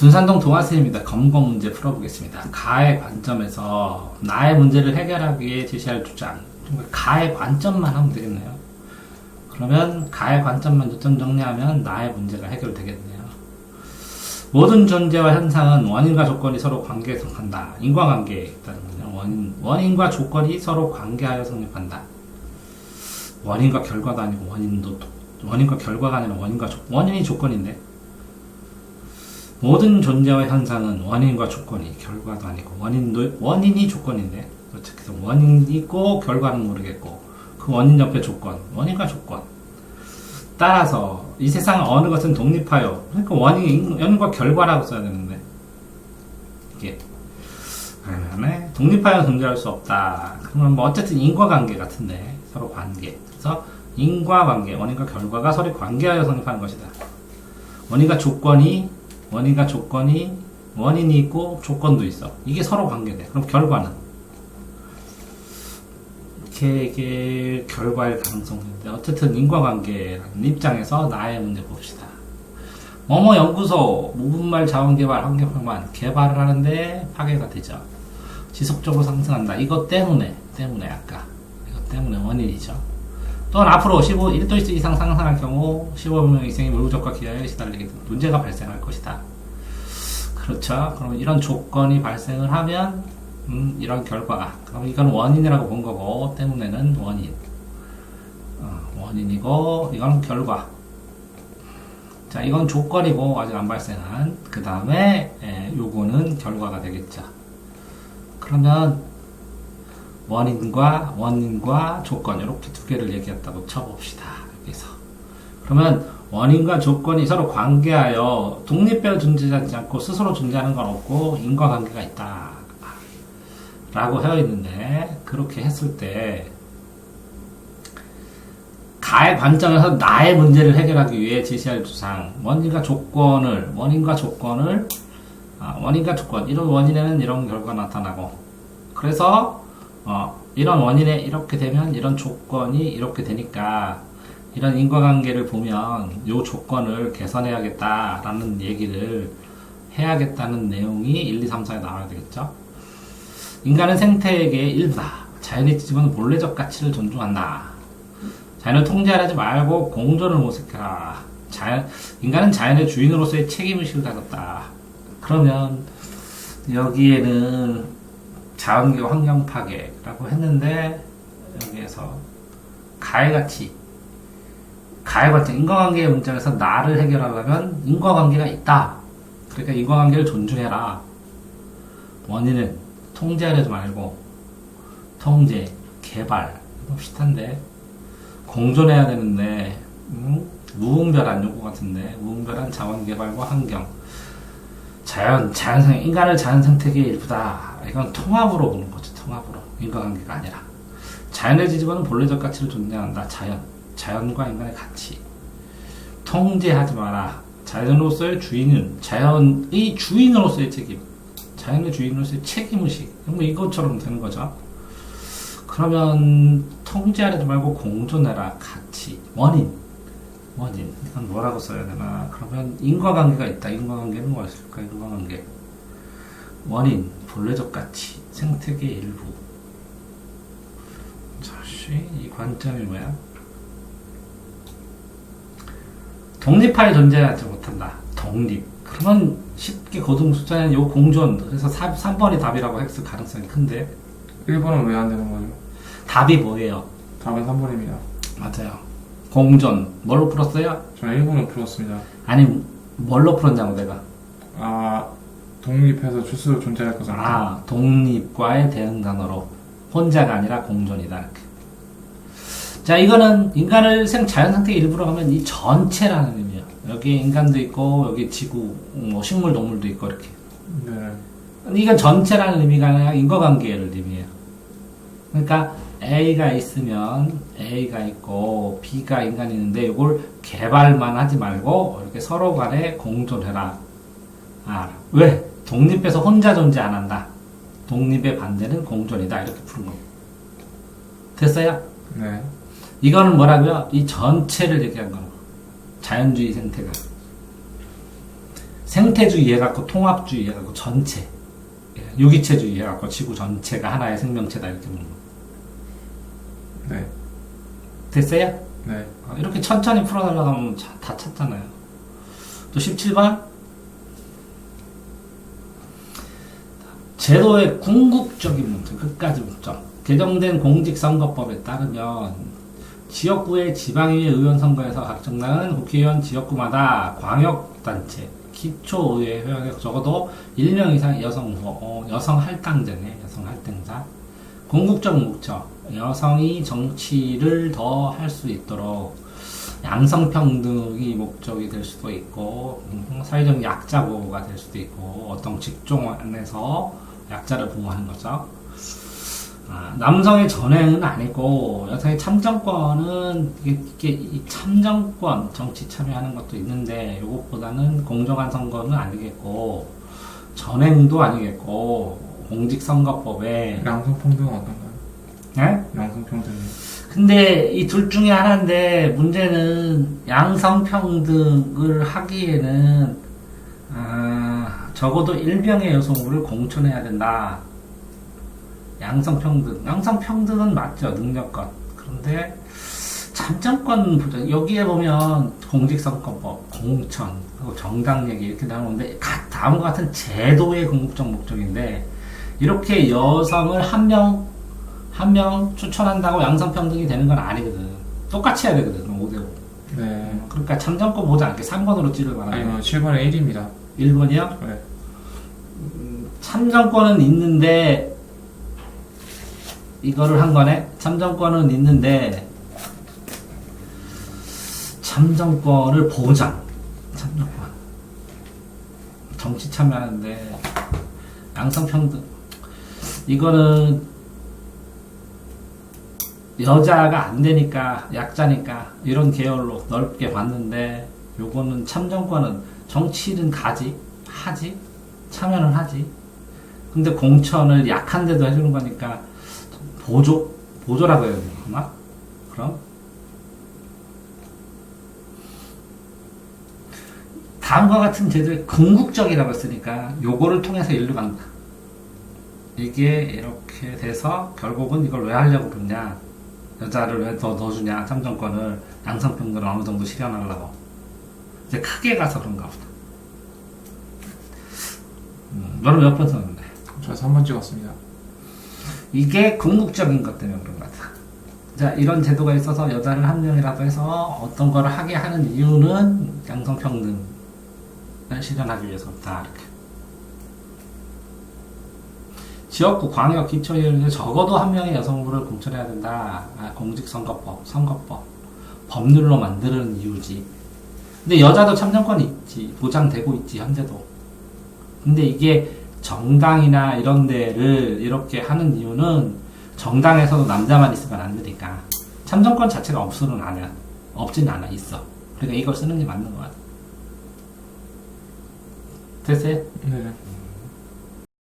둔산동 동아스입니다. 검거 문제 풀어보겠습니다. 가의 관점에서 나의 문제를 해결하기 위해 제시할 주장. 가의 관점만 하면 되겠네요. 그러면 가의 관점만 요점 정리하면 나의 문제가 해결되겠네요. 모든 존재와 현상은 원인과 조건이 서로 관계에 성립한다. 인과관계에 있다는 거죠. 원인과 조건이 서로 관계하여 성립한다. 원인과 결과도 아니고 원인과 결과가 아니라 원인이 조건인데, 모든 존재와 현상은 원인과 조건이 결과도 아니고 원인이 조건인데, 그래서 원인이 있고 결과는 모르겠고 그 원인 옆에 조건, 원인과 조건. 따라서 이 세상 어느 것은 독립하여, 그러니까 원인과 결과라고 써야 되는데, 이게 그러면 독립하여 존재할 수 없다. 그러면 뭐 어쨌든 인과관계 같은데, 서로 관계. 그래서 인과관계, 원인과 결과가 서로 관계하여 성립하는 것이다. 원인과 조건이 원인이 있고 조건도 있어. 이게 서로 관계돼. 그럼 결과는 이게 결과일 가능성이 있는데, 어쨌든 인과관계라는 입장에서 나의 문제 봅시다. 뭐뭐 연구소 무분말 자원개발 환경표만 개발을 하는데 파괴가 되죠. 지속적으로 상승한다. 이것 때문에 원인이죠. 또한 앞으로 1도 이상 상승할 경우 15명 이상의 물부족과 기아에 시달리게 되는 문제가 발생할 것이다. 그렇죠. 그럼 이런 조건이 발생을 하면 이런 결과가, 그럼 이건 원인이라고 본 거고, 때문에는 원인이고, 이건 결과. 자, 이건 조건이고 아직 안 발생한, 그 다음에 요거는 결과가 되겠죠. 그러면 원인과 조건, 이렇게 두 개를 얘기했다고 쳐봅시다. 여기서. 그러면 원인과 조건이 서로 관계하여 독립되어 존재하지 않고 스스로 존재하는 건 없고 인과관계가 있다 라고 되어 있는데, 그렇게 했을 때 가의 관점에서 나의 문제를 해결하기 위해 제시할 주장, 원인과 조건, 이런 원인에는 이런 결과가 나타나고, 그래서 이런 원인에 이렇게 되면 이런 조건이 이렇게 되니까 이런 인과관계를 보면 이 조건을 개선해야겠다라는 얘기를 해야겠다는 내용이 1, 2, 3, 4에 나와야 되겠죠. 인간은 생태계의 일부다. 자연의 지지는 본래적 가치를 존중한다. 자연을 통제하지 말고 공존을 모색해라. 인간은 자연의 주인으로서의 책임의식을 가졌다. 그러면 여기에는 자연계와 환경 파괴라고 했는데, 여기에서 가의 가치, 인과관계의 문제에서 나를 해결하려면 인과관계가 있다. 그러니까 인과관계를 존중해라. 원인은 통제하려지 말고 통제, 개발, 비슷한데 공존해야 되는데 무분별한 요구 같은데, 무분별한 자원개발과 환경, 인간을 자연생태계의 일부다. 이건 통합으로 보는 거죠. 통합으로. 인과관계가 아니라. 자연의 지지권은 본래적 가치를 존중한다. 자연과 인간의 가치. 통제하지 마라. 자연의 주인으로서의 책임. 자연의 주인으로서의 책임의식. 뭐 이것처럼 되는 거죠. 그러면 통제하지 말고 공존해라. 가치. 원인. 이건 뭐라고 써야 되나? 그러면 인과관계가 있다. 인과관계는 무엇일까? 인과관계. 원인, 본래적 가치, 생태계의 일부. 이 관점이 뭐야? 독립하여 존재하지 못한다. 독립. 그러면 쉽게 고등수자는 요 공존. 그래서 3번이 답이라고 했을 가능성이 큰데. 1번은 왜 안 되는 거죠? 답이 뭐예요? 답은 3번입니다. 맞아요. 공존. 뭘로 풀었어요? 저는 1번을 풀었습니다. 아니, 뭘로 풀었냐고 내가. 독립해서 스스로 존재할 것은 독립과의 대응 단어로. 혼자가 아니라 공존이다. 이렇게. 자, 이거는 인간을 자연 상태의 일부로 가면 이 전체라는 의미예요. 여기 인간도 있고, 여기 지구, 식물, 동물도 있고, 이렇게. 네. 이건 전체라는 의미가 아니라 인과관계를 의미해요. 그러니까 A가 있으면 A가 있고 B가 인간이 있는데, 이걸 개발만 하지 말고 이렇게 서로 간에 공존해라. 왜? 독립해서 혼자 존재 안 한다. 독립의 반대는 공존이다. 이렇게 푸는 거. 됐어요? 네. 이거는 뭐라고요? 이 전체를 얘기한 거예요. 자연주의 생태계. 생태주의 해갖고 통합주의 해갖고 전체. 예, 유기체주의 해갖고 지구 전체가 하나의 생명체다 이렇게 보는 거. 네. 됐어요? 네. 이렇게 천천히 풀어나가면 다 찾잖아요. 또 17번. 제도의 궁극적인 문제, 끝까지 묻죠. 개정된 공직선거법에 따르면 지역구의 지방의회 의원 선거에서 각 정당은 국회의원 지역구마다 광역단체, 기초의회 회원에 적어도 1명 이상 여성 후보, 여성 할당제네, 여성 할당자. 궁극적 목적, 여성이 정치를 더 할 수 있도록 양성평등이 목적이 될 수도 있고, 사회적 약자 보호가 될 수도 있고, 어떤 직종 안에서 약자를 보호하는 거죠. 남성의 전행은 아니고, 여성의 참정권은, 이게 이 참정권, 정치 참여하는 것도 있는데, 이것보다는 공정한 선거는 아니겠고, 전행도 아니겠고, 공직선거법에, 양성평등은 어떤가요? 예? 양성평등이. 근데 이 둘 중에 하나인데 문제는 양성평등을 하기에는 적어도 1명의 여성을 공천해야 된다. 양성평등은 맞죠, 능력껏. 그런데 참정권 보자. 여기에 보면 공직선거법, 공천, 그리고 정당 얘기 이렇게 나오는데 다음과 같은 제도의 궁극적 목적인데 이렇게 여성을 한 명 추천한다고 양성평등이 되는 건 아니거든. 똑같이 해야 되거든, 5대5. 네. 그러니까 참정권 보지 않게 3번으로 찌를 만하네. 아니면 7번에 1입니다. 1번이요? 네. 참정권은 있는데, 이거를 한 거네? 참정권은 있는데, 참정권을 보장. 참정권. 정치 참여하는데, 양성평등. 이거는, 여자가 안 되니까, 약자니까, 이런 계열로 넓게 봤는데, 요거는 참정권은 정치는 하지, 참여는 하지. 근데 공천을 약한데도 해주는 거니까, 보조라고 해야 되나? 그럼? 다음과 같은 제도의 궁극적이라고 했으니까, 요거를 통해서 일로 간다. 이게 이렇게 돼서, 결국은 이걸 왜 하려고 그러냐? 여자를 왜 더 넣어주냐, 참정권을, 양성평등을 어느 정도 실현하려고. 이제 크게 가서 그런가 보다. 너는 몇 번 썼는데? 저 3번 찍었습니다. 이게 궁극적인 것 때문에 그런 것 같아. 자, 이런 제도가 있어서 여자를 한 명이라도 해서 어떤 거를 하게 하는 이유는 양성평등을 실현하기 위해서다. 이렇게. 지역구, 광역, 기초의회 적어도 한 명의 여성부를 공천해야 된다. 공직선거법, 선거법, 법률로 만드는 이유지. 근데 여자도 참정권이 있지. 보장되고 있지, 현재도. 근데 이게 정당이나 이런 데를 이렇게 하는 이유는 정당에서도 남자만 있으면 안 되니까. 참정권 자체가 없진 않아, 있어. 그러니까 이걸 쓰는 게 맞는 것 같아. 됐어요? 네.